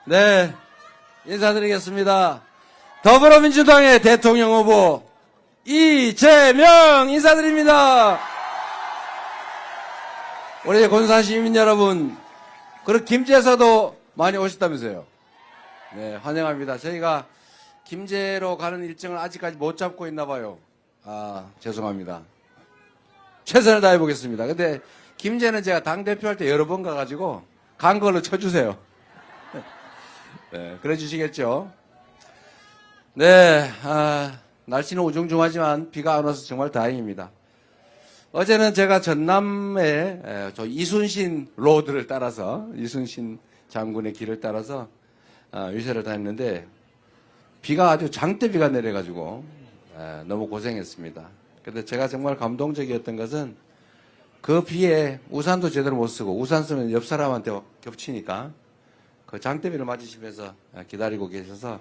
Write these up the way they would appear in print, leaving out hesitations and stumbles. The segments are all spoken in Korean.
네, 인사드리겠습니다. 더불어민주당의 대통령 후보 이재명 인사드립니다. 우리 군산 시민 여러분, 그리고 김제에서도 많이 오셨다면서요. 네, 환영합니다. 저희가 김제로 가는 일정을 아직까지 못 잡고 있나 봐요. 죄송합니다. 최선을 다해 보겠습니다. 근데 김제는 제가 당대표 할 때 여러 번 가가지고 간 걸로 쳐주세요. 네, 그래 주시겠죠? 네, 날씨는 우중중하지만 비가 안 와서 정말 다행입니다. 어제는 제가 전남의 저 이순신 로드를 따라서, 이순신 장군의 길을 따라서 유세를 다녔는데 비가 아주 장대비가 내려가지고 너무 고생했습니다. 근데 제가 정말 감동적이었던 것은 그 비에 우산도 제대로 못 쓰고, 우산 쓰면 옆 사람한테 겹치니까 그 장대비를 맞으시면서 기다리고 계셔서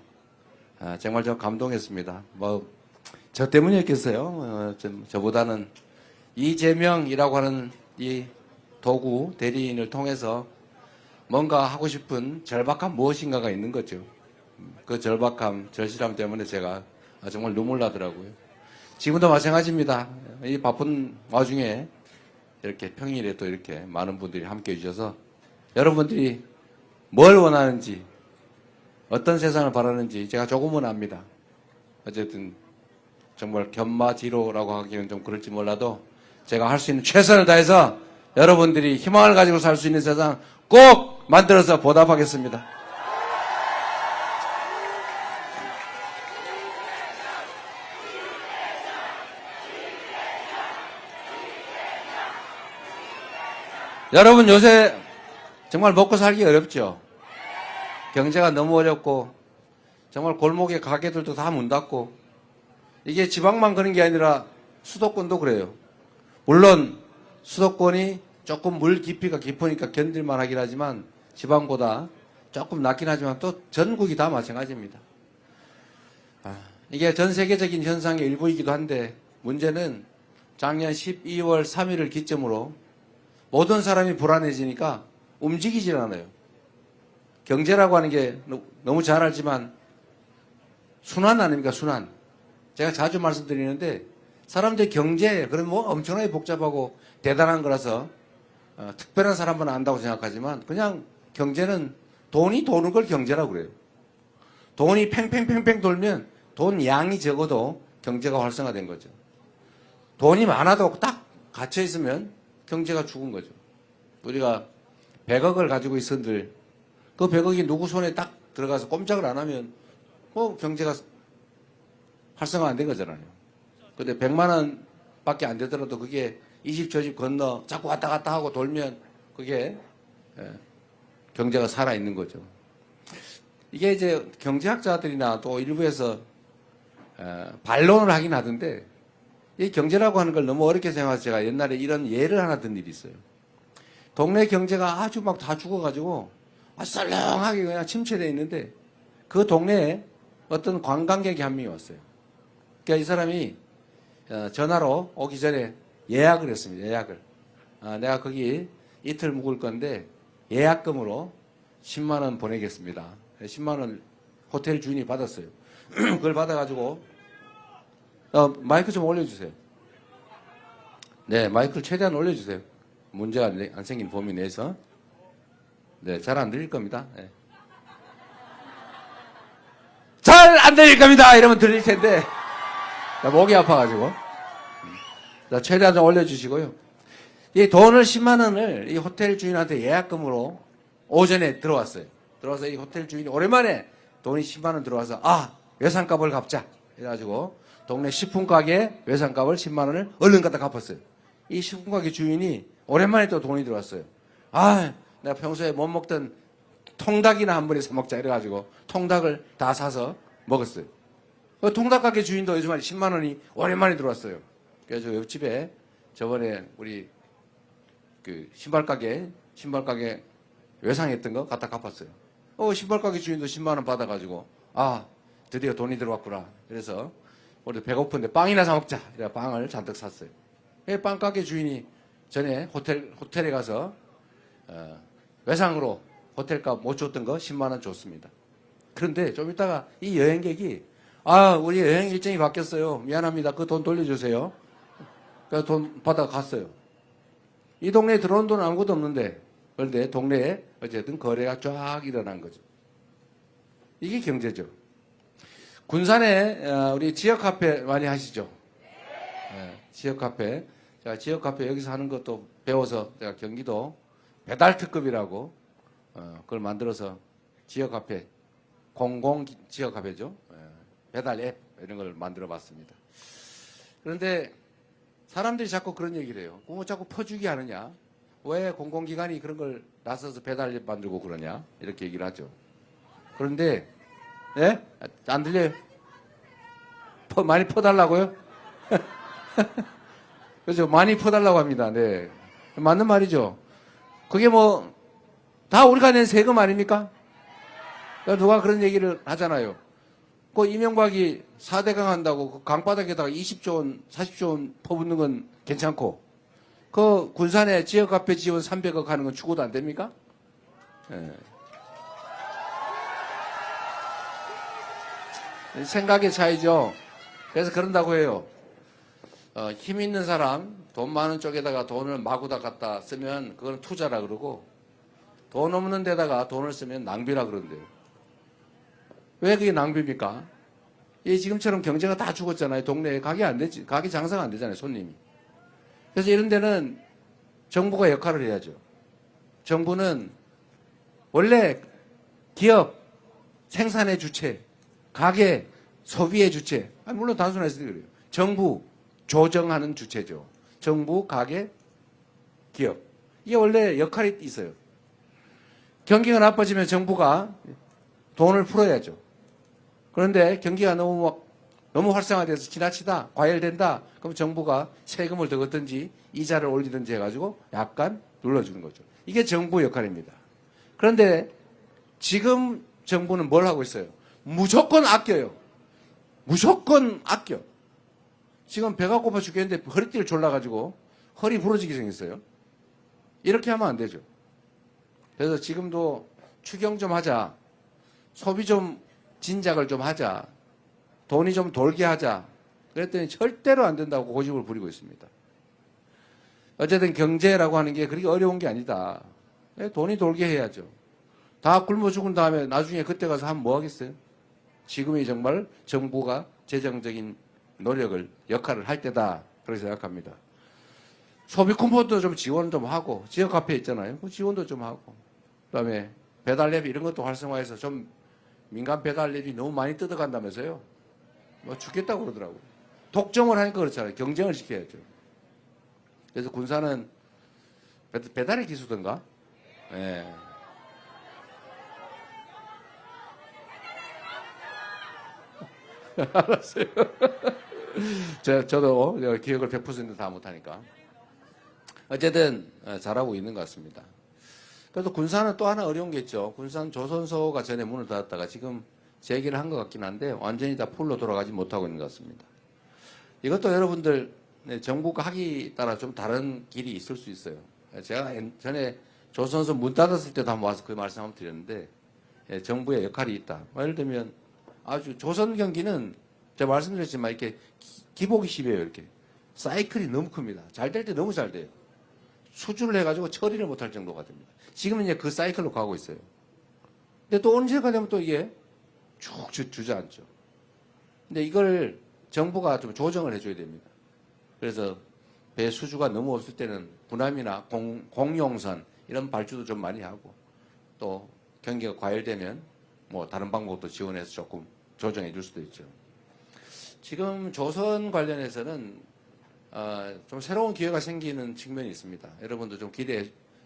정말 저 감동했습니다. 저 때문이었겠어요. 저보다는 이재명이라고 하는 이 도구 대리인을 통해서 뭔가 하고 싶은 절박함 무엇인가가 있는 거죠. 그 절박함, 절실함 때문에 제가 정말 눈물 나더라고요. 지금도 마찬가지입니다. 이 바쁜 와중에 이렇게 평일에 또 이렇게 많은 분들이 함께 해주셔서 여러분들이 뭘 원하는지, 어떤 세상을 바라는지 제가 조금은 압니다. 어쨌든 정말 견마지로라고 하기는 좀 그럴지 몰라도 제가 할 수 있는 최선을 다해서 여러분들이 희망을 가지고 살 수 있는 세상 꼭 만들어서 보답하겠습니다. 여러분, 요새 정말 먹고 살기 어렵죠? 경제가 너무 어렵고 정말 골목에 가게들도 다 문 닫고, 이게 지방만 그런 게 아니라 수도권도 그래요. 물론 수도권이 조금 물 깊이가 깊으니까 견딜만 하긴 하지만 지방보다 조금 낮긴 하지만 또 전국이 다 마찬가지입니다. 이게 전 세계적인 현상의 일부이기도 한데, 문제는 작년 12월 3일을 기점으로 모든 사람이 불안해지니까 움직이질 않아요. 경제라고 하는 게 너무 잘 알지만 순환 아닙니까? 순환. 제가 자주 말씀드리는데 사람들 경제, 그럼 뭐 엄청나게 복잡하고 대단한 거라서 특별한 사람만 안다고 생각하지만, 그냥 경제는 돈이 도는 걸 경제라고 그래요. 돈이 팽팽팽팽 돌면 돈 양이 적어도 경제가 활성화된 거죠. 돈이 많아도 딱 갇혀 있으면 경제가 죽은 거죠. 우리가 100억을 가지고 있었는데 그 100억이 누구 손에 딱 들어가서 꼼짝을 안 하면 경제가 활성화 안 된 거잖아요. 근데 100만 원 밖에 안 되더라도 그게 이 집 저 집 건너 자꾸 왔다 갔다 하고 돌면 그게 경제가 살아있는 거죠. 이게 이제 경제학자들이나 또 일부에서 반론을 하긴 하던데, 이 경제라고 하는 걸 너무 어렵게 생각해서 제가 옛날에 이런 예를 하나 든 일이 있어요. 동네 경제가 아주 막 다 죽어가지고 썰렁하게 그냥 침체되어 있는데 그 동네에 어떤 관광객이 한 명이 왔어요. 그러니까 이 사람이 전화로 오기 전에 예약을 했습니다. 예약을. 내가 거기 이틀 묵을 건데 예약금으로 10만 원 보내겠습니다. 10만 원 호텔 주인이 받았어요. 그걸 받아가지고 마이크 좀 올려주세요. 네, 마이크를 최대한 올려주세요. 문제가 안 생긴 범위 내에서. 네, 잘 안 들릴 겁니다. 네. 잘 안 들릴 겁니다! 이러면 들릴 텐데. 목이 아파가지고. 자, 최대한 좀 올려주시고요. 이 돈을 10만 원을 이 호텔 주인한테 예약금으로 오전에 들어왔어요. 들어와서 이 호텔 주인이 오랜만에 돈이 10만 원 들어와서 외상값을 갚자. 그래가지고 동네 식품 가게 외상값을 10만 원을 얼른 갖다 갚았어요. 이 식품 가게 주인이 오랜만에 또 돈이 들어왔어요. 내가 평소에 못 먹던 통닭이나 한 번에 사 먹자 이래가지고 통닭을 다 사서 먹었어요. 그 통닭 가게 주인도 요즘에 10만 원이 오랜만에 들어왔어요. 그래서 옆집에 저번에 우리 그 신발 가게 외상했던 거 갖다 갚았어요. 신발 가게 주인도 10만 원 받아가지고 드디어 돈이 들어왔구나. 그래서 우리 배고픈데 빵이나 사 먹자. 이래 빵을 잔뜩 샀어요. 빵 가게 주인이 전에 호텔에 가서 외상으로 호텔값 못 줬던 거 10만 원 줬습니다. 그런데 좀 이따가 이 여행객이 우리 여행 일정이 바뀌었어요. 미안합니다. 그 돈 돌려주세요. 그래서 돈 받아 갔어요. 이 동네에 들어온 돈은 아무것도 없는데, 그런데 동네에 어쨌든 거래가 쫙 일어난 거죠. 이게 경제죠. 군산에 우리 지역 카페 많이 하시죠? 네, 지역 카페. 제가 지역 카페 여기서 하는 것도 배워서 제가 경기도 배달 특급이라고 그걸 만들어서 지역 카페, 공공 지역 카페죠. 배달 앱 이런 걸 만들어 봤습니다. 그런데 사람들이 자꾸 그런 얘기를 해요. 뭐 자꾸 퍼주기 하느냐? 왜 공공기관이 그런 걸 나서서 배달 앱 만들고 그러냐? 이렇게 얘기를 하죠. 그런데 예? 안 들려요? 많이 퍼달라고요? 그렇죠. 많이 퍼달라고 합니다. 네. 맞는 말이죠. 그게 뭐, 다 우리가 낸 세금 아닙니까? 누가 그런 얘기를 하잖아요. 그 이명박이 4대강 한다고 그 강바닥에다가 20조 원, 40조 원 퍼붓는 건 괜찮고, 그 군산에 지역 카페 지원 300억 하는 건 추구도 안 됩니까? 네. 생각의 차이죠. 그래서 그런다고 해요. 힘 있는 사람, 돈 많은 쪽에다가 돈을 마구다 갖다 쓰면 그건 투자라 그러고, 돈 없는 데다가 돈을 쓰면 낭비라 그런대요. 왜 그게 낭비입니까? 지금처럼 경제가 다 죽었잖아요. 동네에 가게 안 되지. 가게 장사가 안 되잖아요. 손님이. 그래서 이런 데는 정부가 역할을 해야죠. 정부는 원래 기업, 생산의 주체, 가게, 소비의 주체. 물론 단순해서 그래요. 정부, 조정하는 주체죠. 정부, 가게, 기업. 이게 원래 역할이 있어요. 경기가 나빠지면 정부가 돈을 풀어야죠. 그런데 경기가 너무 활성화돼서 지나치다, 과열된다. 그럼 정부가 세금을 더 걷든지 이자를 올리든지 해가지고 약간 눌러주는 거죠. 이게 정부 역할입니다. 그런데 지금 정부는 뭘 하고 있어요? 무조건 아껴요. 무조건 아껴. 지금 배가 고파 죽겠는데 허리띠를 졸라가지고 허리 부러지게 생겼어요. 이렇게 하면 안 되죠. 그래서 지금도 추경 좀 하자. 소비 좀 진작을 좀 하자. 돈이 좀 돌게 하자. 그랬더니 절대로 안 된다고 고집을 부리고 있습니다. 어쨌든 경제라고 하는 게 그렇게 어려운 게 아니다. 돈이 돌게 해야죠. 다 굶어 죽은 다음에 나중에 그때 가서 하면 뭐 하겠어요? 지금이 정말 정부가 재정적인 노력을, 역할을 할 때다. 그렇게 생각합니다. 소비 쿠폰도 좀 지원 좀 하고, 지역 카페 있잖아요. 그 지원도 좀 하고, 그 다음에 배달 앱 이런 것도 활성화해서 좀 민간 배달 앱이 너무 많이 뜯어간다면서요. 뭐 죽겠다고 그러더라고요. 독점을 하니까 그렇잖아요. 경쟁을 시켜야죠. 그래서 군산은 배달의 기수던가? 예. 네. 알았어요. 저도 기억을 100% 다 못하니까. 어쨌든 잘하고 있는 것 같습니다. 그래도 군산은 또 하나 어려운 게 있죠. 군산 조선소가 전에 문을 닫았다가 지금 재개를 한 것 같긴 한데 완전히 다 풀로 돌아가지 못하고 있는 것 같습니다. 이것도 여러분들 정부가 하기 따라 좀 다른 길이 있을 수 있어요. 제가 전에 조선소 문 닫았을 때도 한번 와서 그 말씀 한번 드렸는데 정부의 역할이 있다. 예를 들면 아주 조선 경기는 제가 말씀드렸지만 이렇게 기복이 심해요. 이렇게 사이클이 너무 큽니다. 잘 될 때 너무 잘 돼요. 수주를 해가지고 처리를 못할 정도가 됩니다. 지금은 이제 그 사이클로 가고 있어요. 근데 또 언제가 되면 또 이게 쭉 주저앉죠. 근데 이걸 정부가 좀 조정을 해줘야 됩니다. 그래서 배 수주가 너무 없을 때는 군함이나 공용선 이런 발주도 좀 많이 하고 또 경기가 과열되면 뭐 다른 방법도 지원해서 조금 조정해 줄 수도 있죠. 지금 조선 관련해서는 좀 새로운 기회가 생기는 측면이 있습니다. 여러분도 좀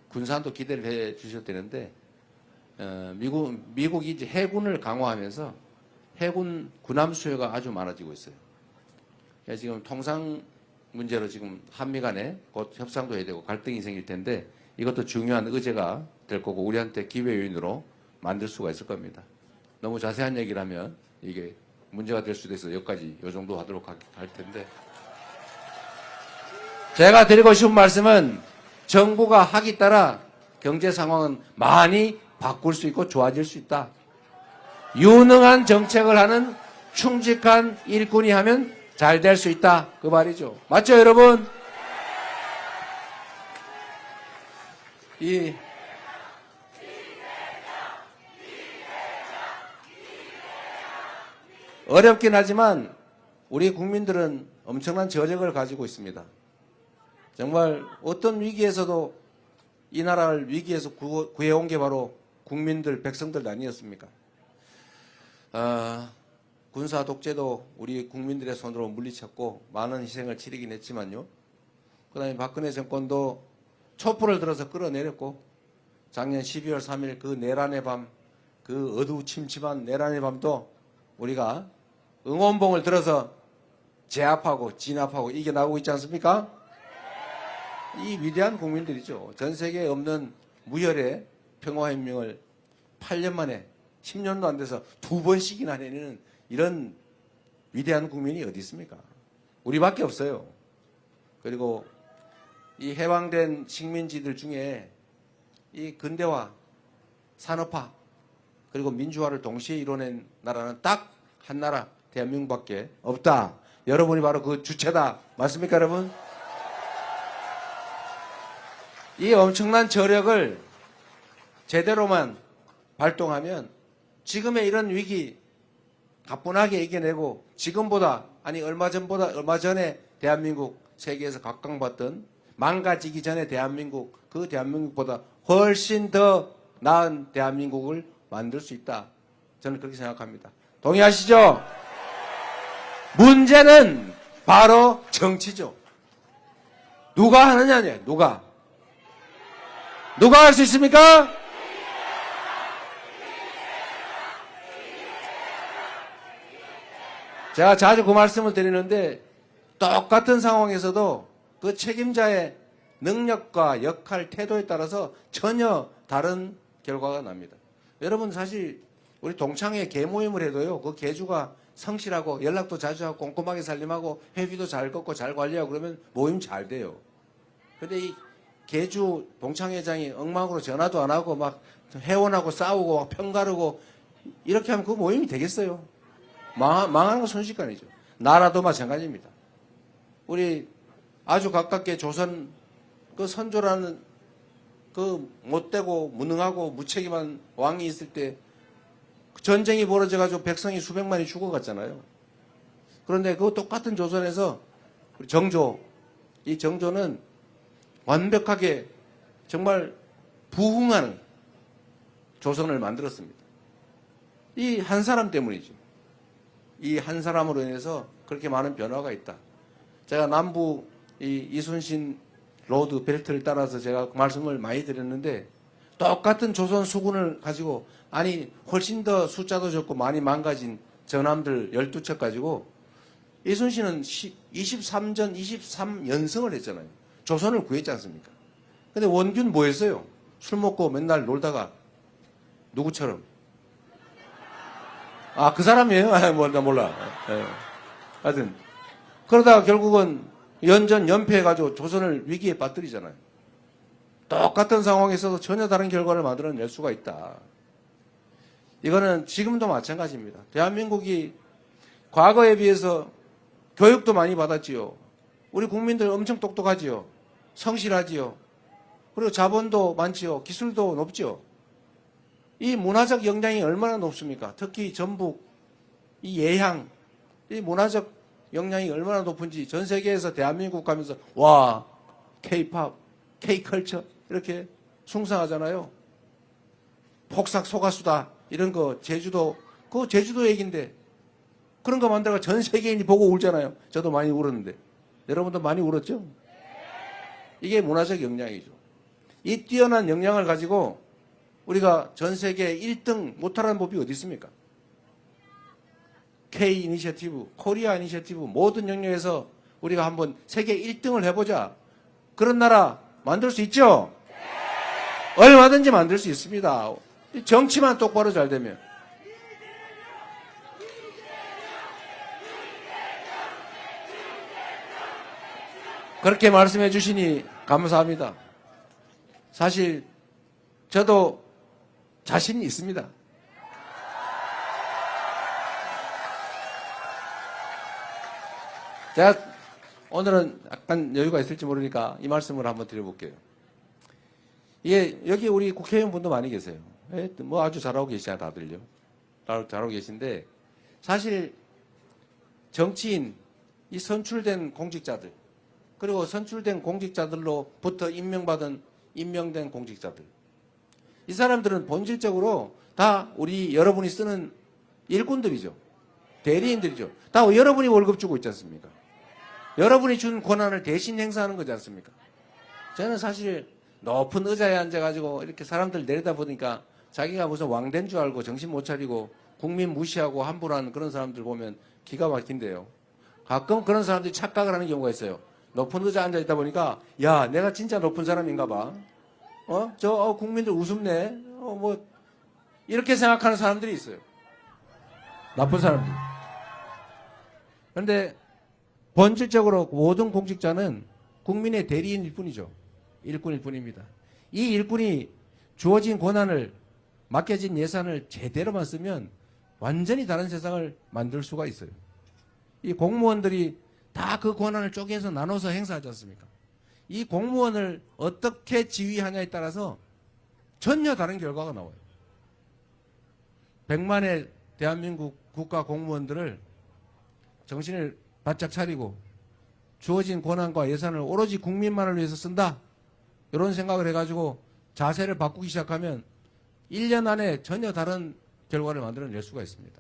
군산도 기대를 해 주셔도 되는데 미국이 이제 해군을 강화하면서 해군 군함 수요가 아주 많아지고 있어요. 그래서 지금 통상 문제로 지금 한미 간에 곧 협상도 해야 되고 갈등이 생길 텐데 이것도 중요한 의제가 될 거고 우리한테 기회 요인으로 만들 수가 있을 겁니다. 너무 자세한 얘기를 하면 이게 문제가 될 수도 있어서 여기까지 이 정도 하도록 할 텐데 제가 드리고 싶은 말씀은 정부가 하기 따라 경제 상황은 많이 바꿀 수 있고 좋아질 수 있다. 유능한 정책을 하는 충직한 일꾼이 하면 잘 될 수 있다. 그 말이죠. 맞죠, 여러분? 어렵긴 하지만 우리 국민들은 엄청난 저력을 가지고 있습니다. 정말 어떤 위기에서도 이 나라를 위기에서 구해온 게 바로 국민들, 백성들 아니었습니까? 군사 독재도 우리 국민들의 손으로 물리쳤고 많은 희생을 치르긴 했지만요. 그 다음에 박근혜 정권도 촛불을 들어서 끌어내렸고 작년 12월 3일 그 내란의 밤, 그 어두침침한 내란의 밤도 우리가 응원봉을 들어서 제압하고 진압하고 이겨나가고 있지 않습니까? 이 위대한 국민들이죠. 전 세계에 없는 무혈의 평화혁명을 8년 만에 10년도 안 돼서 2번씩이나 해내는 이런 위대한 국민이 어디 있습니까? 우리밖에 없어요. 그리고 이 해방된 식민지들 중에 이 근대화, 산업화, 그리고 민주화를 동시에 이뤄낸 나라는 딱 한 나라, 대한민국밖에 없다. 여러분이 바로 그 주체다. 맞습니까, 여러분? 이 엄청난 저력을 제대로만 발동하면 지금의 이런 위기 가뿐하게 이겨내고 지금보다 아니 얼마 전에 대한민국 세계에서 각광받던 망가지기 전에 대한민국 그 대한민국보다 훨씬 더 나은 대한민국을 만들 수 있다. 저는 그렇게 생각합니다. 동의하시죠? 문제는 바로 정치죠. 누가 하느냐냐, 누가 할 수 있습니까? 제가 자주 그 말씀을 드리는데 똑같은 상황에서도 그 책임자의 능력과 역할, 태도에 따라서 전혀 다른 결과가 납니다. 여러분 사실 우리 동창회 개모임을 해도요. 그 개주가 성실하고 연락도 자주 하고 꼼꼼하게 살림하고 회비도 잘 걷고 잘 관리하고 그러면 모임 잘 돼요. 근데 이 개주 동창회장이 엉망으로 전화도 안 하고 막 회원하고 싸우고 막 편가르고 이렇게 하면 그 모임이 되겠어요? 망하는 건 순식간이죠. 나라도 마찬가지입니다. 우리 아주 가깝게 조선 그 선조라는 그 못되고 무능하고 무책임한 왕이 있을 때 전쟁이 벌어져가지고 백성이 수백만이 죽어갔잖아요. 그런데 그 똑같은 조선에서 우리 정조, 이 정조는 완벽하게 정말 부흥하는 조선을 만들었습니다. 이 한 사람 때문이죠. 이 한 사람으로 인해서 그렇게 많은 변화가 있다. 제가 남부 이순신 로드 벨트를 따라서 제가 그 말씀을 많이 드렸는데 똑같은 조선 수군을 가지고 아니 훨씬 더 숫자도 적고 많이 망가진 전함들 12척 가지고 이순신은 23연승을 했잖아요. 조선을 구했지 않습니까? 근데 원균 뭐 했어요? 술 먹고 맨날 놀다가 누구처럼? 아, 그 사람이에요? 아, 뭐, 나 몰라. 예. 하여튼 그러다가 결국은 연패해가지고 조선을 위기에 빠뜨리잖아요. 똑같은 상황에서도 전혀 다른 결과를 만들어낼 수가 있다. 이거는 지금도 마찬가지입니다. 대한민국이 과거에 비해서 교육도 많이 받았지요. 우리 국민들 엄청 똑똑하지요. 성실하지요. 그리고 자본도 많지요. 기술도 높지요. 이 문화적 역량이 얼마나 높습니까? 특히 전북, 이 예향, 이 문화적 역량이 얼마나 높은지 전 세계에서 대한민국 가면서 와, K-팝, K-컬처 이렇게 숭상하잖아요. 폭삭 소가수다 이런 거 제주도 그거 제주도 얘기인데 그런 거 만들어가 전 세계인이 보고 울잖아요. 저도 많이 울었는데 여러분도 많이 울었죠? 이게 문화적 역량이죠. 이 뛰어난 역량을 가지고 우리가 전 세계 1등 못하라는 법이 어디 있습니까? K 이니셔티브, 코리아 이니셔티브 모든 영역에서 우리가 한번 세계 1등을 해보자. 그런 나라 만들 수 있죠? 얼마든지 만들 수 있습니다. 정치만 똑바로 잘 되면. 그렇게 말씀해 주시니 감사합니다. 사실 저도 자신이 있습니다. 제가 오늘은 약간 여유가 있을지 모르니까 이 말씀을 한번 드려볼게요. 이게 여기 우리 국회의원분도 많이 계세요. 뭐 아주 잘하고 계시잖아요, 다들요. 잘하고 계신데 사실 정치인, 이 선출된 공직자들, 그리고 선출된 공직자들로부터 임명된 공직자들, 이 사람들은 본질적으로 다 우리 여러분이 쓰는 일꾼들이죠. 대리인들이죠. 다 여러분이 월급 주고 있지 않습니까? 여러분이 준 권한을 대신 행사하는 거지 않습니까? 저는 사실 높은 의자에 앉아가지고 이렇게 사람들 내리다 보니까 자기가 무슨 왕된 줄 알고 정신 못 차리고 국민 무시하고 함부로 하는 그런 사람들 보면 기가 막힌데요. 가끔 그런 사람들이 착각을 하는 경우가 있어요. 높은 의자에 앉아있다 보니까 야, 내가 진짜 높은 사람인가 봐. 국민들 우습네. 뭐 이렇게 생각하는 사람들이 있어요. 나쁜 사람들. 그런데 본질적으로 모든 공직자는 국민의 대리인일 뿐이죠. 일꾼일 뿐입니다. 이 일꾼이 주어진 권한을, 맡겨진 예산을 제대로만 쓰면 완전히 다른 세상을 만들 수가 있어요. 이 공무원들이 다 그 권한을 쪼개서 나눠서 행사하지 않습니까? 이 공무원을 어떻게 지휘하냐에 따라서 전혀 다른 결과가 나와요. 100만의 대한민국 국가 공무원들을 정신을 바짝 차리고 주어진 권한과 예산을 오로지 국민만을 위해서 쓴다, 이런 생각을 해가지고 자세를 바꾸기 시작하면 1년 안에 전혀 다른 결과를 만들어낼 수가 있습니다.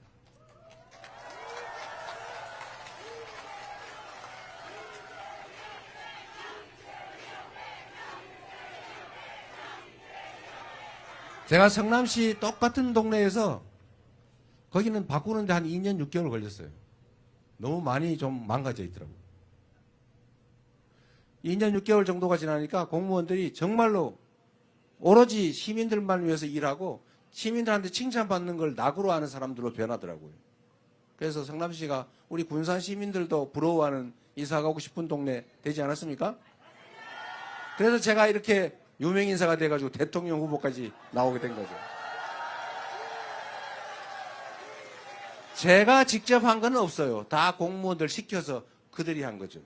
제가 성남시 똑같은 동네에서 거기는 바꾸는데 한 2년 6개월 걸렸어요. 너무 많이 좀 망가져 있더라고요. 2년 6개월 정도가 지나니까 공무원들이 정말로 오로지 시민들만 위해서 일하고 시민들한테 칭찬받는 걸 낙으로 하는 사람들로 변하더라고요. 그래서 성남시가 우리 군산 시민들도 부러워하는 이사 가고 싶은 동네 되지 않았습니까? 그래서 제가 이렇게 유명인사가 돼가지고 대통령 후보까지 나오게 된 거죠. 제가 직접 한 건 없어요. 다 공무원들 시켜서 그들이 한 거죠.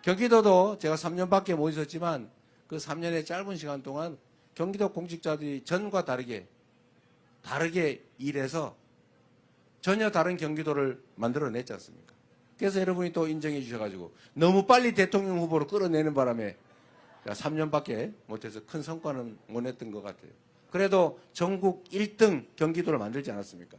경기도도 제가 3년밖에 못 있었지만 그 3년의 짧은 시간 동안 경기도 공직자들이 전과 다르게 일해서 전혀 다른 경기도를 만들어냈지 않습니까? 그래서 여러분이 또 인정해 주셔가지고 너무 빨리 대통령 후보로 끌어내는 바람에 3년밖에 못해서 큰 성과는 못 냈던 것 같아요. 그래도 전국 1등 경기도를 만들지 않았습니까?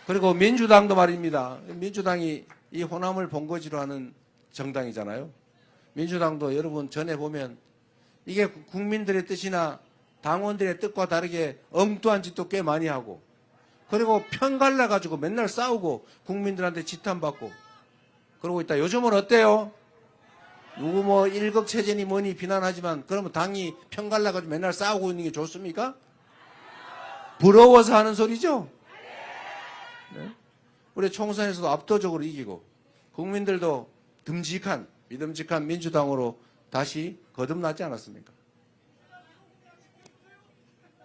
그리고 민주당도 말입니다. 민주당이 이 호남을 본거지로 하는 정당이잖아요. 민주당도 여러분 전에 보면 이게 국민들의 뜻이나 당원들의 뜻과 다르게 엉뚱한 짓도 꽤 많이 하고, 그리고 편 갈라가지고 맨날 싸우고 국민들한테 지탄받고 그러고 있다. 요즘은 어때요? 누구 뭐 일극체제니 뭐니 비난하지만 그러면 당이 편 갈라가지고 맨날 싸우고 있는 게 좋습니까? 부러워서 하는 소리죠? 네? 우리 총선에서도 압도적으로 이기고 국민들도 믿음직한 민주당으로 다시 거듭나지 않았습니까?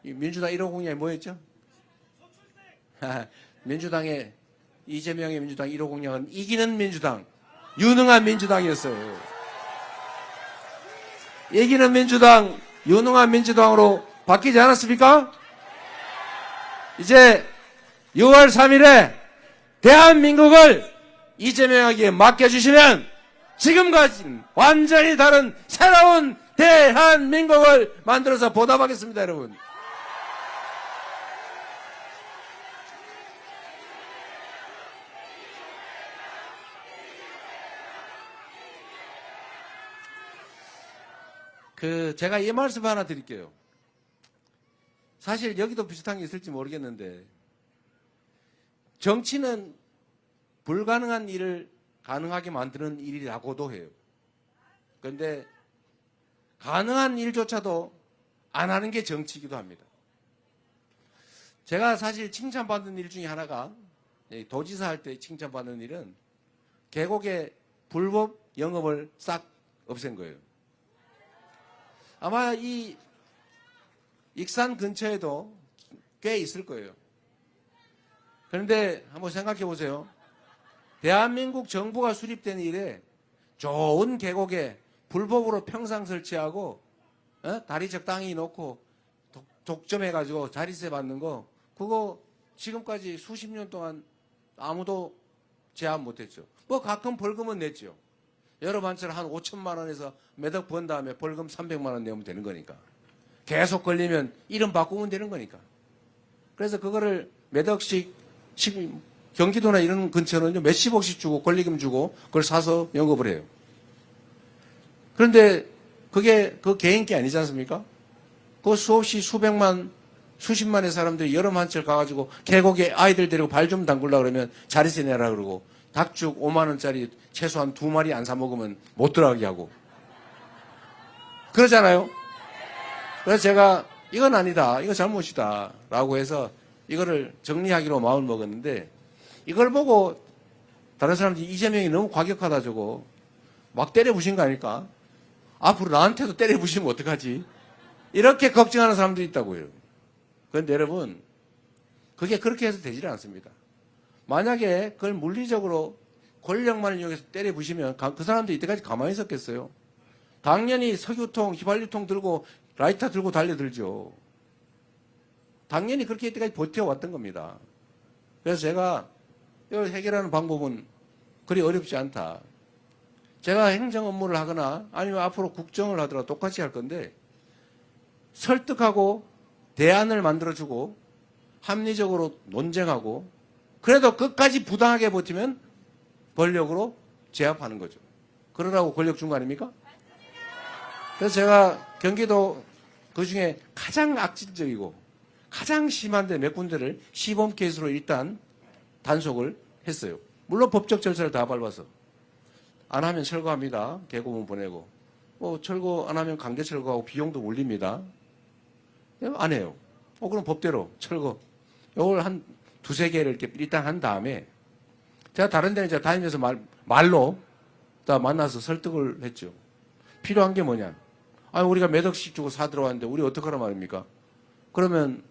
이 민주당 1호 공약이 뭐였죠? 민주당의 이재명의 민주당 1호 공약은 이기는 민주당, 유능한 민주당이었어요. 이기는 민주당, 유능한 민주당으로 바뀌지 않았습니까? 이제 6월 3일에 대한민국을 이재명에게 맡겨주시면 지금까지는 완전히 다른 새로운 대한민국을 만들어서 보답하겠습니다, 여러분. 제가 이 말씀 하나 드릴게요. 사실 여기도 비슷한 게 있을지 모르겠는데, 정치는 불가능한 일을 가능하게 만드는 일이라고도 해요. 그런데 가능한 일조차도 안 하는 게 정치이기도 합니다. 제가 사실 칭찬받는 일 중에 하나가, 도지사 할 때 칭찬받는 일은 계곡의 불법 영업을 싹 없앤 거예요. 아마 이 익산 근처에도 꽤 있을 거예요. 그런데 한번 생각해 보세요. 대한민국 정부가 수립된 이래 좋은 계곡에 불법으로 평상 설치하고 다리 적당히 놓고 독점해가지고 자리세 받는 거 그거 지금까지 수십 년 동안 아무도 제한 못했죠. 뭐 가끔 벌금은 냈죠. 여러 반처럼 한 5천만 원에서 매덕 번 다음에 벌금 300만 원 내면 되는 거니까. 계속 걸리면 이름 바꾸면 되는 거니까. 그래서 그거를 매덕씩 경기도나 이런 근처는 몇십억씩 주고 권리금 주고 그걸 사서 영업을 해요. 그런데 그게 그 개인기 아니지 않습니까? 그 수없이 수백만 수십만의 사람들이 여름 한철 가가지고 계곡에 아이들 데리고 발 좀 담글라 그러면 자리세 내라 그러고 닭죽 5만 원짜리 최소한 2마리 안 사 먹으면 못 들어가게 하고 그러잖아요. 그래서 제가 이건 아니다, 이거 잘못이다 라고 해서 이거를 정리하기로 마음을 먹었는데 이걸 보고 다른 사람들이 이재명이 너무 과격하다 저거 막 때려 부신 거 아닐까? 앞으로 나한테도 때려 부시면 어떡하지? 이렇게 걱정하는 사람들이 있다고요. 그런데 여러분 그게 그렇게 해서 되지는 않습니다. 만약에 그걸 물리적으로 권력만을 이용해서 때려 부시면 그 사람들이 이때까지 가만히 있었겠어요? 당연히 석유통, 휘발유통 들고 라이터 들고 달려들죠. 당연히 그렇게 이때까지 버텨왔던 겁니다. 그래서 제가 이걸 해결하는 방법은 그리 어렵지 않다. 제가 행정 업무를 하거나 아니면 앞으로 국정을 하더라도 똑같이 할 건데 설득하고 대안을 만들어주고 합리적으로 논쟁하고 그래도 끝까지 부당하게 버티면 권력으로 제압하는 거죠. 그러라고 권력 준 거 아닙니까? 그래서 제가 경기도 그중에 가장 악질적이고 가장 심한데 몇 군데를 시범 케이스로 일단 단속을 했어요. 물론 법적 절차를 다 밟아서. 안 하면 철거합니다. 개고문 보내고. 뭐 철거 안 하면 강제 철거하고 비용도 올립니다. 안 해요. 그럼 법대로 철거. 이걸 한 두세 개를 이렇게 일단 한 다음에 제가 다른 데는 이제 다니면서 말로 다 만나서 설득을 했죠. 필요한 게 뭐냐. 아니, 우리가 몇 억씩 주고 사 들어왔는데 우리 어떡하란 말입니까? 그러면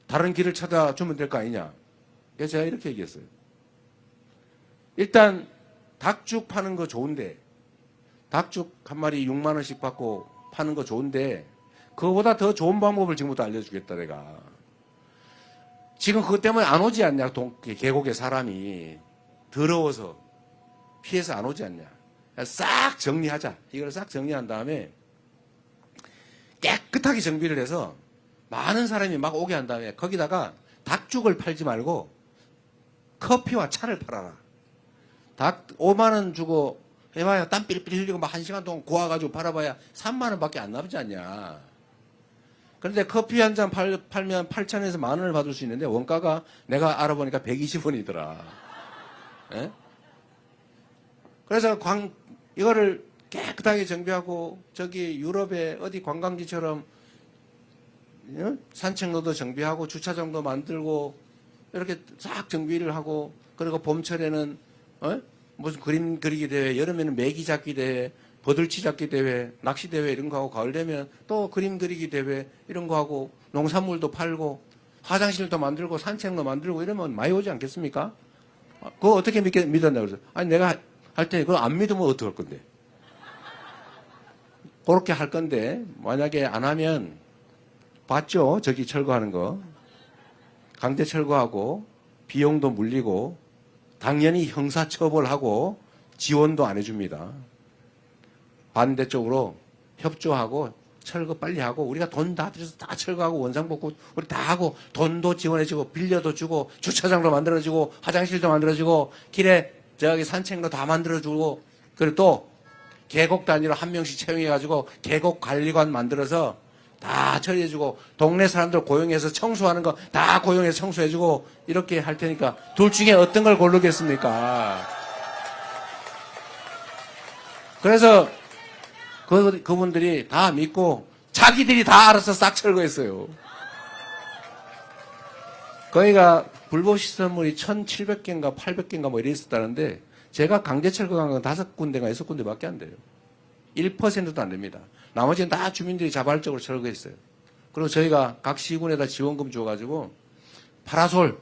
다른 길을 찾아주면 될 거 아니냐. 그래서 제가 이렇게 얘기했어요. 일단 닭죽 파는 거 좋은데 닭죽 한 마리 6만 원씩 받고 파는 거 좋은데 그거보다 더 좋은 방법을 지금부터 알려주겠다 내가. 지금 그것 때문에 안 오지 않냐. 계곡에 사람이 더러워서 피해서 안 오지 않냐. 싹 정리하자. 이걸 싹 정리한 다음에 깨끗하게 정비를 해서 많은 사람이 막 오게 한 다음에 거기다가 닭죽을 팔지 말고 커피와 차를 팔아라. 닭 5만 원 주고 해봐야 땀 삘삘 흘리고 막 1시간 동안 고아가지고 팔아봐야 3만 원밖에 안 남지 않냐. 그런데 커피 한 잔 팔면 8천에서 만 원을 받을 수 있는데 원가가 내가 알아보니까 120원이더라. 예? 그래서 이거를 깨끗하게 정비하고 저기 유럽의 어디 관광지처럼 산책로도 정비하고 주차장도 만들고 이렇게 싹 정비를 하고 그리고 봄철에는 무슨 그림 그리기 대회, 여름에는 메기 잡기 대회, 버들치 잡기 대회, 낚시 대회 이런 거 하고 가을 되면 또 그림 그리기 대회 이런 거 하고 농산물도 팔고 화장실도 만들고 산책로 만들고 이러면 많이 오지 않겠습니까? 그거 어떻게 믿었냐 그래서 아니 내가 할 테니 그거 안 믿으면 어떡할 건데? 그렇게 할 건데 만약에 안 하면 봤죠? 저기 철거하는 거 강제 철거하고 비용도 물리고 당연히 형사처벌하고 지원도 안 해줍니다. 반대쪽으로 협조하고 철거 빨리 하고 우리가 돈 다 들여서 다 철거하고 원상복구 우리 다 하고 돈도 지원해주고 빌려도 주고 주차장도 만들어주고 화장실도 만들어주고 길에 저기 산책로 다 만들어주고 그리고 또 계곡 단위로 한 명씩 채용해가지고 계곡 관리관 만들어서 다 처리해주고 동네 사람들 고용해서 청소하는 거 다 고용해서 청소해주고 이렇게 할 테니까 둘 중에 어떤 걸 고르겠습니까? 그래서 그분들이 다 믿고 자기들이 다 알아서 싹 철거했어요. 거기가 불법 시설물이 1,700개인가 800개인가 뭐 이래 있었다는데 제가 강제 철거한 건 5군데가 6군데밖에 안 돼요. 1%도 안 됩니다. 나머지는 다 주민들이 자발적으로 철거했어요. 그리고 저희가 각 시군에다 지원금 줘가지고 파라솔,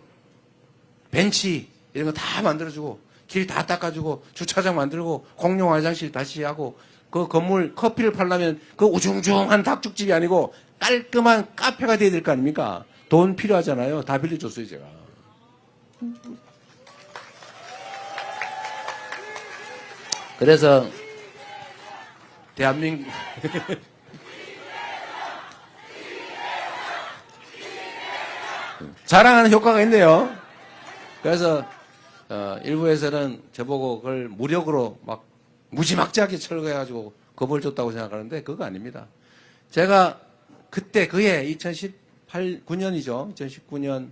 벤치 이런 거 다 만들어주고 길 다 닦아주고 주차장 만들고 공용 화장실 다시 하고 그 건물 커피를 팔려면 그 우중중한 닭죽집이 아니고 깔끔한 카페가 돼야 될 거 아닙니까? 돈 필요하잖아요. 다 빌려줬어요, 제가. 그래서 대한민국 자랑하는 효과가 있네요. 그래서 일부에서는 저보고 그걸 무력으로 막 무지막지하게 철거해가지고 겁을 줬다고 생각하는데 그거 아닙니다. 제가 그때 그해 2018, 9년이죠. 2019년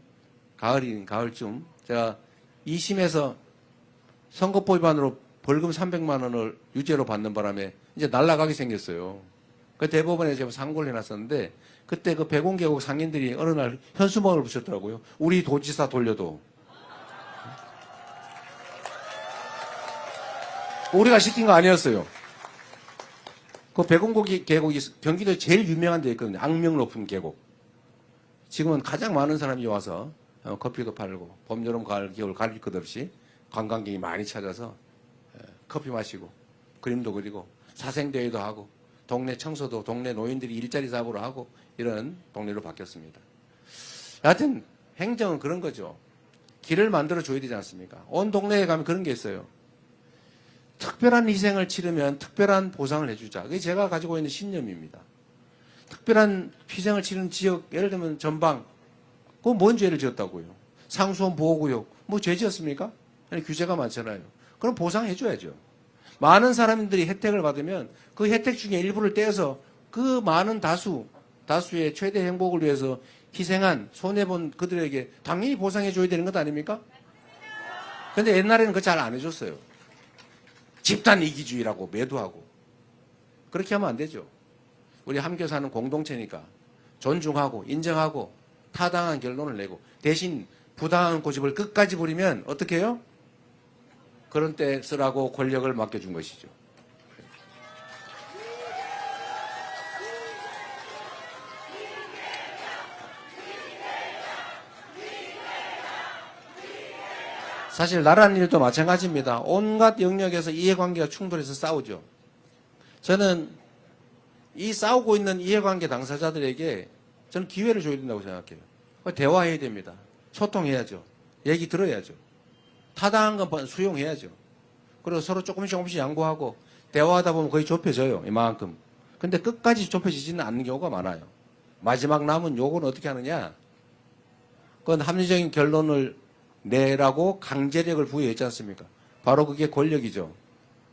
가을쯤 제가 2심에서 선거법 위반으로 벌금 300만 원을 유죄로 받는 바람에 이제 날아가게 생겼어요. 그 대법원에 제가 상고를 해놨었는데 그때 그 백운계곡 상인들이 어느 날 현수막을 붙였더라고요. 우리 도지사 돌려도. 우리가 시킨 거 아니었어요. 그 백운계곡이 경기도에 제일 유명한 데 있거든요. 악명 높은 계곡. 지금은 가장 많은 사람이 와서 커피도 팔고 봄, 여름, 가을, 겨울 가릴 것 없이 관광객이 많이 찾아서 커피 마시고 그림도 그리고 사생대회도 하고 동네 청소도 동네 노인들이 일자리 사고로 하고 이런 동네로 바뀌었습니다. 여하튼 행정은 그런 거죠. 길을 만들어 줘야 되지 않습니까? 온 동네에 가면 그런 게 있어요. 특별한 희생을 치르면 특별한 보상을 해주자. 그게 제가 가지고 있는 신념입니다. 특별한 희생을 치르는 지역, 예를 들면 전방, 그거 뭔 죄를 지었다고요? 상수원 보호구역, 뭐 죄 지었습니까? 아니, 규제가 많잖아요. 그럼 보상해줘야죠. 많은 사람들이 혜택을 받으면 그 혜택 중에 일부를 떼어서 그 많은 다수의 최대 행복을 위해서 희생한, 손해본 그들에게 당연히 보상해줘야 되는 것 아닙니까? 근데 옛날에는 그거 잘 안 해줬어요. 집단 이기주의라고 매도하고. 그렇게 하면 안 되죠. 우리 함께 사는 공동체니까 존중하고 인정하고 타당한 결론을 내고 대신 부당한 고집을 끝까지 부리면 어떻게 해요? 그런 때 쓰라고 권력을 맡겨준 것이죠. 사실 나라는 일도 마찬가지입니다. 온갖 영역에서 이해관계가 충돌해서 싸우죠. 저는 이 싸우고 있는 이해관계 당사자들에게 저는 기회를 줘야 된다고 생각해요. 대화해야 됩니다. 소통해야죠. 얘기 들어야죠. 타당한 건 수용해야죠. 그리고 서로 조금씩 양보하고 대화하다 보면 거의 좁혀져요. 이만큼. 근데 끝까지 좁혀지지는 않는 경우가 많아요. 마지막 남은 요건 어떻게 하느냐? 그건 합리적인 결론을 내라고 강제력을 부여했지 않습니까? 바로 그게 권력이죠.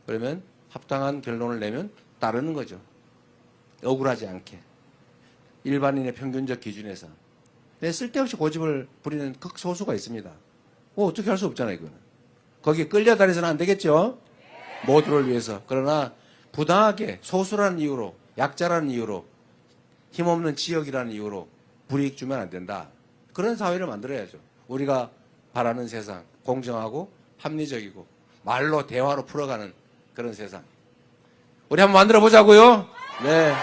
그러면 합당한 결론을 내면 따르는 거죠. 억울하지 않게. 일반인의 평균적 기준에서. 근데 쓸데없이 고집을 부리는 극소수가 있습니다. 뭐 어떻게 할 수 없잖아요, 이거는. 거기에 끌려다니서는 안 되겠죠? 모두를 위해서. 그러나 부당하게 소수라는 이유로, 약자라는 이유로, 힘없는 지역이라는 이유로 불이익 주면 안 된다. 그런 사회를 만들어야죠. 우리가 바라는 세상, 공정하고 합리적이고 말로 대화로 풀어가는 그런 세상. 우리 한번 만들어 보자고요. 네.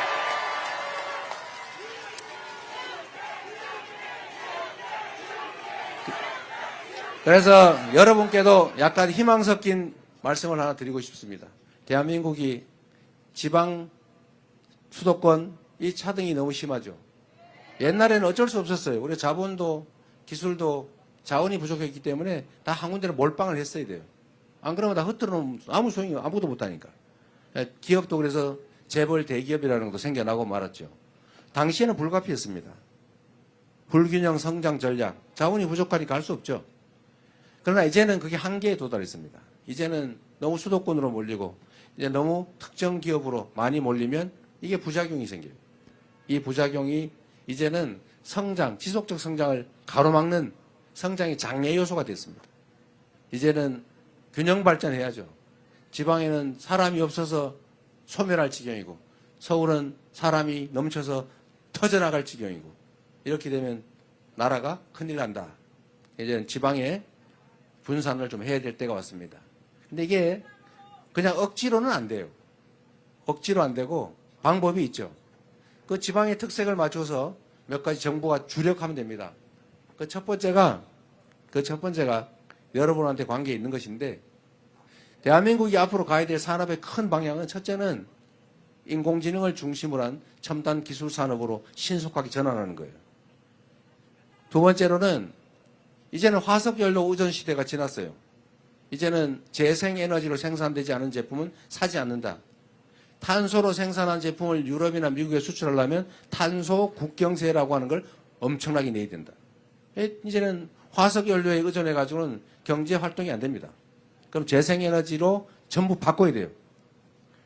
그래서 여러분께도 약간 희망 섞인 말씀을 하나 드리고 싶습니다. 대한민국이 지방 수도권 이 차등이 너무 심하죠. 옛날에는 어쩔 수 없었어요. 우리 자본도 기술도 자원이 부족했기 때문에 다 한 군데로 몰빵을 했어야 돼요. 안 그러면 다 흩어져 놓으면 아무 소용이 아무것도 못하니까. 기업도 그래서 재벌 대기업이라는 것도 생겨나고 말았죠. 당시에는 불가피했습니다. 불균형 성장 전략, 자원이 부족하니까 할 수 없죠. 그러나 이제는 그게 한계에 도달했습니다. 이제는 너무 수도권으로 몰리고 이제 너무 특정 기업으로 많이 몰리면 이게 부작용이 생겨요. 이 부작용이 이제는 성장, 지속적 성장을 가로막는 성장의 장애 요소가 됐습니다. 이제는 균형 발전해야죠. 지방에는 사람이 없어서 소멸할 지경이고 서울은 사람이 넘쳐서 터져나갈 지경이고 이렇게 되면 나라가 큰일 난다. 이제는 지방에 분산을 좀 해야 될 때가 왔습니다. 근데 이게 그냥 억지로는 안 돼요. 억지로 안 되고 방법이 있죠. 그 지방의 특색을 맞춰서 몇 가지 정부가 주력하면 됩니다. 그 첫 번째가 여러분한테 관계에 있는 것인데, 대한민국이 앞으로 가야 될 산업의 큰 방향은 첫째는 인공지능을 중심으로 한 첨단 기술 산업으로 신속하게 전환하는 거예요. 두 번째로는 이제는 화석연료 의존 시대가 지났어요. 이제는 재생에너지로 생산되지 않은 제품은 사지 않는다. 탄소로 생산한 제품을 유럽이나 미국에 수출하려면 탄소 국경세라고 하는 걸 엄청나게 내야 된다. 이제는 화석연료에 의존해가지고는 경제 활동이 안 됩니다. 그럼 재생에너지로 전부 바꿔야 돼요.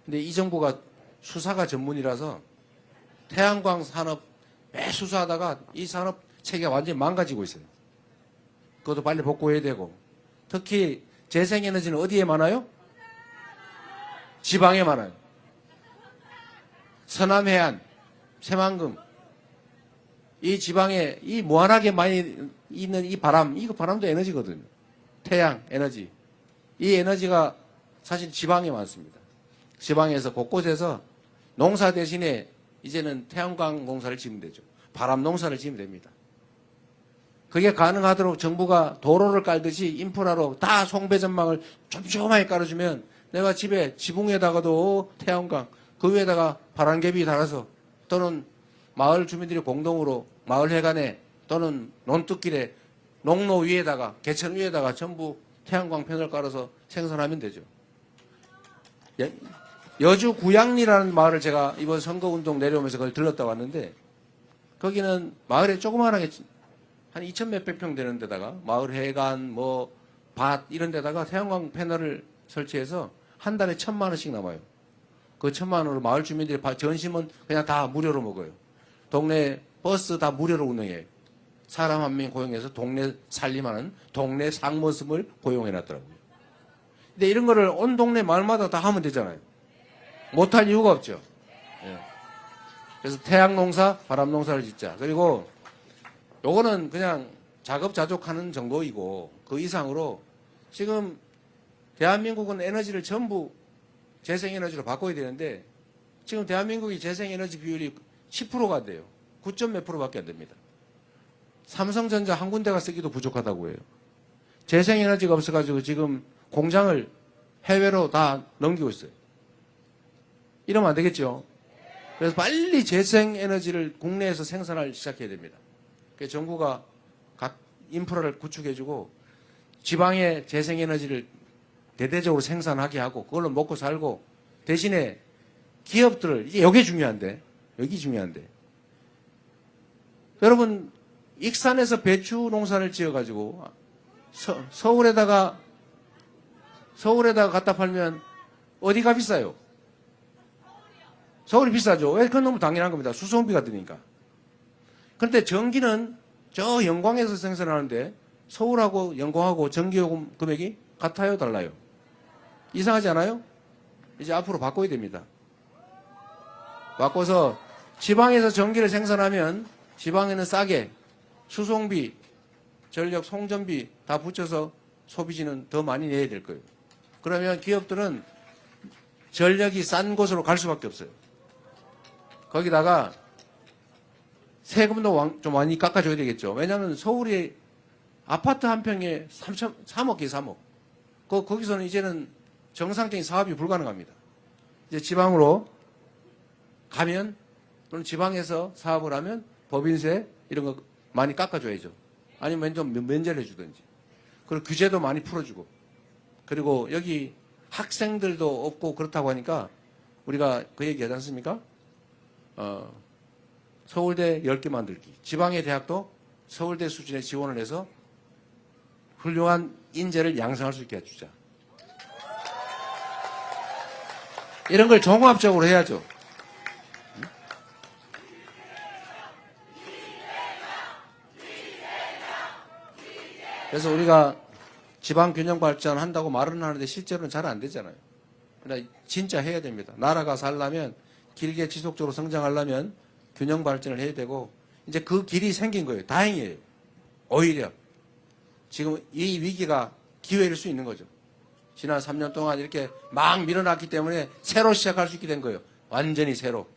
근데 이 정부가 수사가 전문이라서 태양광 산업 매 수사하다가 이 산업 체계가 완전히 망가지고 있어요. 그것도 빨리 복구해야 되고, 특히 재생에너지는 어디에 많아요? 지방에 많아요. 서남해안, 새만금, 이 지방에 이 무한하게 많이 있는 이 바람, 이거 바람도 에너지거든요. 태양 에너지. 이 에너지가 사실 지방에 많습니다. 지방에서 곳곳에서 농사 대신에 이제는 태양광 농사를 지으면 되죠. 바람 농사를 지으면 됩니다. 그게 가능하도록 정부가 도로를 깔듯이 인프라로 다 송배전망을 촘촘하게 깔아주면 내가 집에 지붕 위에다가도 태양광, 그 위에다가 바람개비 달아서, 또는 마을 주민들이 공동으로 마을 해관에 또는 논뚝길에 농로 위에다가 개천 위에다가 전부 태양광 패널 깔아서 생산하면 되죠. 여주 구양리라는 마을을 제가 이번 선거운동 내려오면서 그걸 들렀다 왔는데, 거기는 마을에 조그마하게 한 2천 몇백 평 되는 데다가 마을 해관, 밭 이런 데다가 태양광 패널을 설치해서 한 달에 1,000만 원씩 남아요. 그 1,000만 원으로 마을 주민들이 점심은 그냥 다 무료로 먹어요. 동네 버스 다 무료로 운행해요. 사람 한 명 고용해서 동네 살림하는 동네 상머슴을 고용해놨더라고요. 근데 이런 거를 온 동네 마을마다 다 하면 되잖아요. 못할 이유가 없죠. 예. 그래서 태양농사, 바람농사를 짓자. 그리고 요거는 그냥 자급자족하는 정도이고, 그 이상으로 지금 대한민국은 에너지를 전부 재생에너지로 바꿔야 되는데, 지금 대한민국이 재생에너지 비율이 10%가 안 돼요. 9점 몇 프로밖에 안 됩니다. 삼성전자 한 군데가 쓰기도 부족하다고 해요. 재생에너지가 없어가지고 지금 공장을 해외로 다 넘기고 있어요. 이러면 안 되겠죠. 그래서 빨리 재생에너지를 국내에서 생산을 시작해야 됩니다. 그래서 정부가 각 인프라를 구축해주고 지방에 재생에너지를 대대적으로 생산하게 하고 그걸로 먹고 살고, 대신에 기업들을, 이게 여기 중요한데, 여러분 익산에서 배추 농사를 지어가지고 서울에다가 갖다 팔면 어디가 비싸요? 서울이 비싸죠. 왜? 그건 너무 당연한 겁니다. 수송비가 드니까. 그런데 전기는 저 영광에서 생산하는데 서울하고 영광하고 전기요금 금액이 같아요, 달라요? 이상하지 않아요? 이제 앞으로 바꿔야 됩니다. 바꿔서 지방에서 전기를 생산하면 지방에는 싸게 수송비, 전력 송전비 다 붙여서 소비지는 더 많이 내야 될 거예요. 그러면 기업들은 전력이 싼 곳으로 갈 수밖에 없어요. 거기다가 세금도 좀 많이 깎아줘야 되겠죠. 왜냐하면 서울이 아파트 한 평에 3억이에요, 3억. 거기서는 이제는 정상적인 사업이 불가능합니다. 이제 지방으로 가면, 또는 지방에서 사업을 하면 법인세 이런 거 많이 깎아줘야죠. 아니면 좀 면제를 해주든지. 그리고 규제도 많이 풀어주고. 그리고 여기 학생들도 없고 그렇다고 하니까 우리가 그 얘기 하지 않습니까? 서울대 10개 만들기. 지방의 대학도 서울대 수준의 지원을 해서 훌륭한 인재를 양성할 수 있게 해주자. 이런 걸 종합적으로 해야죠. 그래서 우리가 지방 균형 발전 한다고 말은 하는데 실제로는 잘 안 되잖아요. 그러니까 진짜 해야 됩니다. 나라가 살려면, 길게 지속적으로 성장하려면 균형 발전을 해야 되고, 이제 그 길이 생긴 거예요. 다행이에요. 오히려 지금 이 위기가 기회일 수 있는 거죠. 지난 3년 동안 이렇게 막 밀어놨기 때문에 새로 시작할 수 있게 된 거예요. 완전히 새로.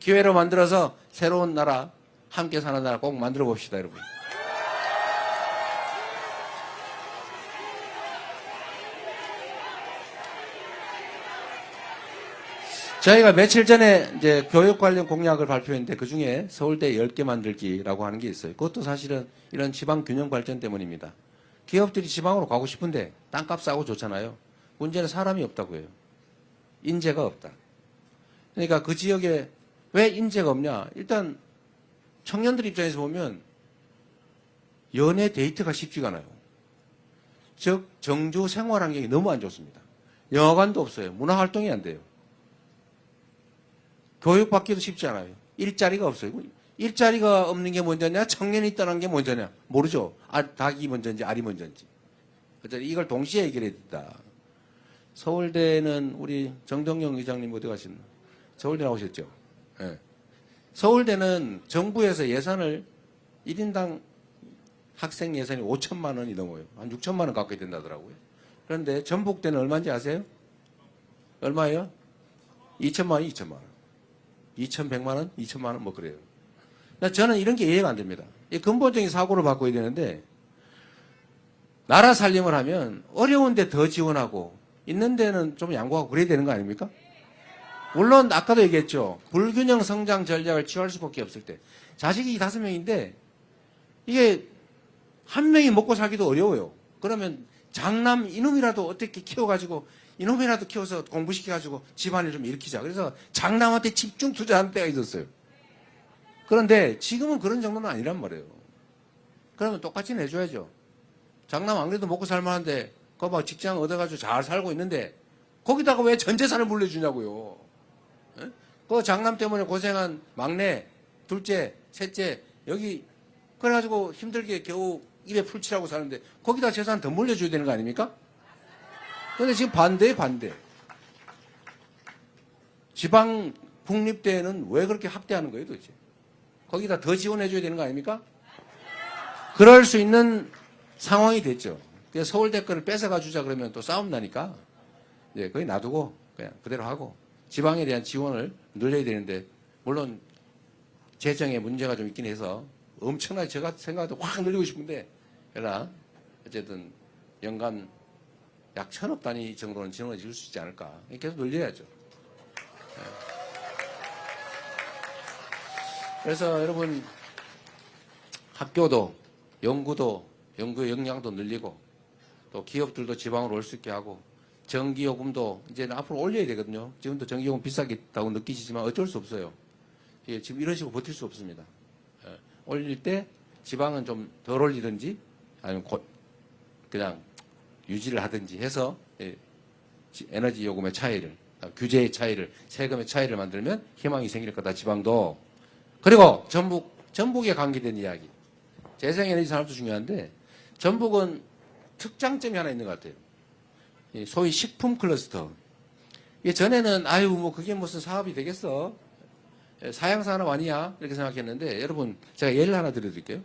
기회로 만들어서 새로운 나라, 함께 사는 나라 꼭 만들어 봅시다, 여러분. 저희가 며칠 전에 이제 교육 관련 공약을 발표했는데 그 중에 서울대 10개 만들기라고 하는 게 있어요. 그것도 사실은 이런 지방 균형 발전 때문입니다. 기업들이 지방으로 가고 싶은데 땅값 싸고 좋잖아요. 문제는 사람이 없다고 해요. 인재가 없다. 그러니까 그 지역에 왜 인재가 없냐? 일단 청년들 입장에서 보면 연애 데이트가 쉽지가 않아요. 즉 정주 생활 환경이 너무 안 좋습니다. 영화관도 없어요. 문화활동이 안 돼요. 교육받기도 쉽지 않아요. 일자리가 없어요. 일자리가 없는 게 먼저냐? 청년이 떠난 게 먼저냐? 모르죠. 닭이 먼저인지 알이 먼저인지. 그래서 이걸 동시에 해결해야 된다. 서울대는 우리 정동영 의장님 어디 가셨나? 서울대 나오셨죠? 네. 서울대는 정부에서 예산을 1인당 학생 예산이 5천만 원이 넘어요. 한 6천만 원 가까이 된다더라고요. 그런데 전북대는 얼마인지 아세요? 얼마예요? 2천만 원, 2천만 원. 2,100만 원, 2천만 원 뭐 그래요. 저는 이런 게 이해가 안 됩니다. 이 근본적인 사고를 바꿔야 되는데 나라 살림을 하면 어려운데 더 지원하고 있는 데는 좀 양보하고 그래야 되는 거 아닙니까? 물론 아까도 얘기했죠. 불균형 성장 전략을 취할 수밖에 없을 때 자식이 5명인데 이게 한 명이 먹고 살기도 어려워요. 그러면 장남 이놈이라도 어떻게 키워가지고 이놈이라도 키워서 공부시켜가지고 집안을 좀 일으키자. 그래서 장남한테 집중 투자하는 때가 있었어요. 그런데 지금은 그런 정도는 아니란 말이에요. 그러면 똑같이 내줘야죠. 장남 안 그래도 먹고 살만한데 그거 막 직장 얻어가지고 잘 살고 있는데 거기다가 왜 전 재산을 물려주냐고요. 에? 그 장남 때문에 고생한 막내, 둘째, 셋째 여기 그래가지고 힘들게 겨우 입에 풀칠하고 사는데 거기다 재산 더 물려줘야 되는 거 아닙니까? 그런데 지금 반대에 반대. 지방 국립대는 왜 그렇게 학대하는 거예요 도대체? 거기다 더 지원해줘야 되는 거 아닙니까? 그럴 수 있는 상황이 됐죠. 그래서 서울대 거를 뺏어가 주자 그러면 또 싸움 나니까 예, 거기 놔두고 그냥 그대로 하고 지방에 대한 지원을 늘려야 되는데 물론 재정에 문제가 좀 있긴 해서 엄청나게 제가 생각해도 확 늘리고 싶은데 그러나 어쨌든 연간 약 1,000억 단위 정도는 지원을 줄 수 있지 않을까. 계속 늘려야죠. 예. 그래서 여러분 학교도 연구도 연구 역량도 늘리고 또 기업들도 지방으로 올 수 있게 하고 전기요금도 이제는 앞으로 올려야 되거든요. 지금도 전기요금 비싸겠다고 느끼시지만 어쩔 수 없어요. 예, 지금 이런 식으로 버틸 수 없습니다. 예. 올릴 때 지방은 좀 덜 올리든지 아니면 그냥 유지를 하든지 해서 예, 에너지 요금의 차이를 규제의 차이를 세금의 차이를 만들면 희망이 생길 거다 지방도. 그리고 전북에 관계된 이야기. 재생에너지 산업도 중요한데 전북은 특장점이 하나 있는 것 같아요. 소위 식품 클러스터. 전에는 아유 뭐 그게 무슨 사업이 되겠어. 사양산업 아니야 이렇게 생각했는데 여러분 제가 예를 하나 드려드릴게요.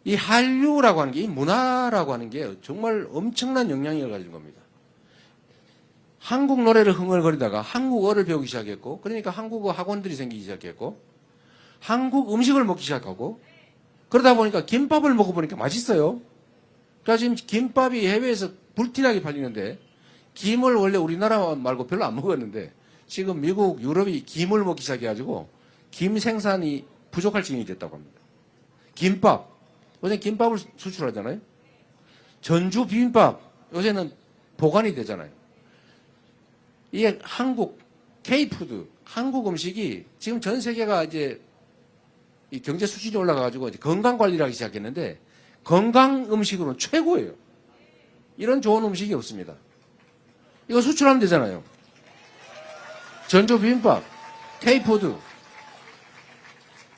이 한류라고 하는 게 이 문화라고 하는 게 정말 엄청난 영향력을 가진 겁니다. 한국 노래를 흥얼거리다가 한국어를 배우기 시작했고 그러니까 한국어 학원들이 생기기 시작했고 한국 음식을 먹기 시작하고 그러다 보니까 김밥을 먹어보니까 맛있어요. 그러니까 지금 김밥이 해외에서 불티나게 팔리는데 김을 원래 우리나라 말고 별로 안 먹었는데 지금 미국, 유럽이 김을 먹기 시작해가지고 김 생산이 부족할 지경이 됐다고 합니다. 김밥. 요새 김밥을 수출하잖아요. 전주 비빔밥. 요새는 보관이 되잖아요. 이게 한국, K푸드, 한국 음식이 지금 전 세계가 이제 이 경제 수준이 올라가가지고 이제 건강 관리를 하기 시작했는데 건강 음식으로는 최고예요. 이런 좋은 음식이 없습니다. 이거 수출하면 되잖아요. 전주 비빔밥, K푸드.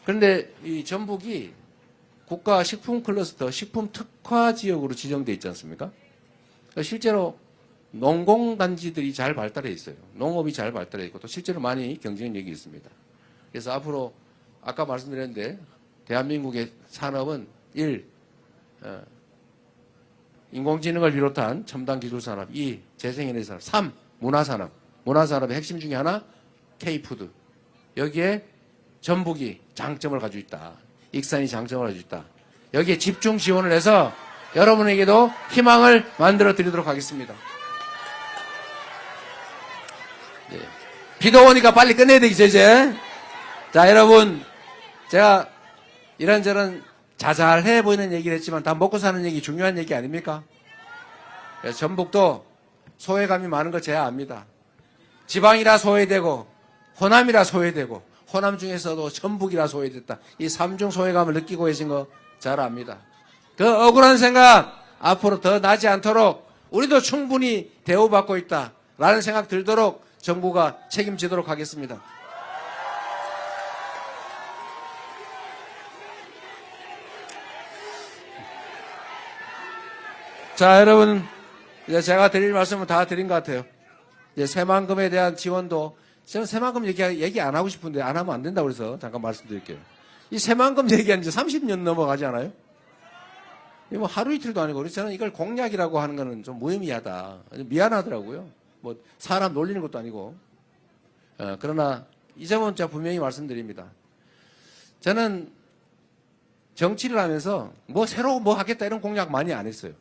그런데 이 전북이 국가 식품 클러스터, 식품 특화 지역으로 지정되어 있지 않습니까? 실제로 농공단지들이 잘 발달해 있어요. 농업이 잘 발달해 있고 또 실제로 많이 경쟁력이 있습니다. 그래서 앞으로 아까 말씀드렸는데 대한민국의 산업은 1. 인공지능을 비롯한 첨단 기술산업, 2. 재생에너지 산업, 3. 문화산업. 문화산업의 핵심 중에 하나 K푸드. 여기에 전북이 장점을 가지고 있다. 익산이 장점을 가지고 있다. 여기에 집중 지원을 해서 여러분에게도 희망을 만들어 드리도록 하겠습니다. 네. 비도 오니까 빨리 끝내야 되겠죠, 이제. 자, 여러분, 제가 이런저런 자잘해 보이는 얘기를 했지만 다 먹고 사는 얘기 중요한 얘기 아닙니까? 그래서 전북도 소외감이 많은 거 제가 압니다. 지방이라 소외되고 호남이라 소외되고 호남 중에서도 전북이라 소외됐다. 이 삼중 소외감을 느끼고 계신 거 잘 압니다. 그 억울한 생각 앞으로 더 나지 않도록 우리도 충분히 대우받고 있다라는 생각 들도록 정부가 책임지도록 하겠습니다. 자, 여러분, 이제 제가 드릴 말씀은 다 드린 것 같아요. 이제 새만금에 대한 지원도, 저는 새만금 얘기 안 하고 싶은데 안 하면 안 된다고 그래서 잠깐 말씀드릴게요. 이 새만금 얘기한 지 30년 넘어가지 않아요? 뭐 하루 이틀도 아니고, 그래서 저는 이걸 공약이라고 하는 거는 좀 무의미하다. 미안하더라고요. 뭐 사람 놀리는 것도 아니고. 그러나 이 점은 제가 분명히 말씀드립니다. 저는 정치를 하면서 뭐 새로 뭐 하겠다 이런 공약 많이 안 했어요.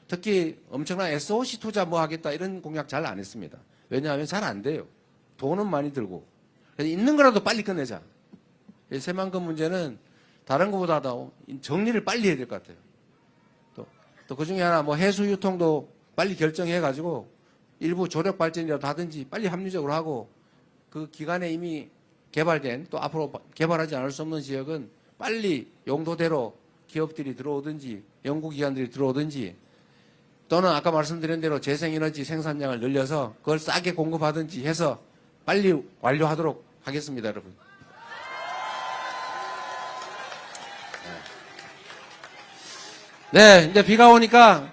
특히 엄청난 SOC 투자 뭐 하겠다 이런 공약 잘 안 했습니다. 왜냐하면 잘 안 돼요. 돈은 많이 들고. 그래서 있는 거라도 빨리 끝내자. 새만금 문제는 다른 것보다도 정리를 빨리 해야 될 것 같아요. 또 그 중에 하나 뭐 해수 유통도 빨리 결정해가지고 일부 조력 발전이라도 하든지 빨리 합리적으로 하고 그 기간에 이미 개발된 또 앞으로 개발하지 않을 수 없는 지역은 빨리 용도대로 기업들이 들어오든지 연구기관들이 들어오든지 또는 아까 말씀드린 대로 재생에너지 생산량을 늘려서 그걸 싸게 공급하든지 해서 빨리 완료하도록 하겠습니다, 여러분. 네, 이제 비가 오니까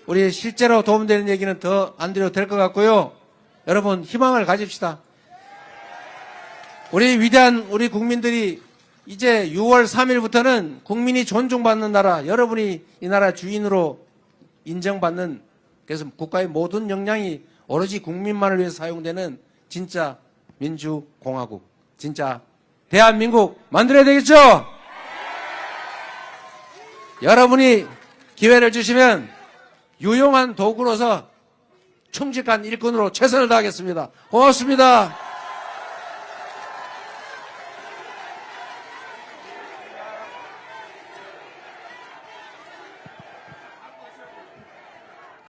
우리 실제로 도움되는 얘기는 더 안 드려도 될 것 같고요. 여러분, 희망을 가집시다. 우리 위대한 우리 국민들이 이제 6월 3일부터는 국민이 존중받는 나라, 여러분이 이 나라 주인으로 인정받는, 그래서 국가의 모든 역량이 오로지 국민만을 위해서 사용되는 진짜 민주공화국, 진짜 대한민국 만들어야 되겠죠? 여러분이 기회를 주시면 유용한 도구로서 충직한 일꾼으로 최선을 다하겠습니다. 고맙습니다.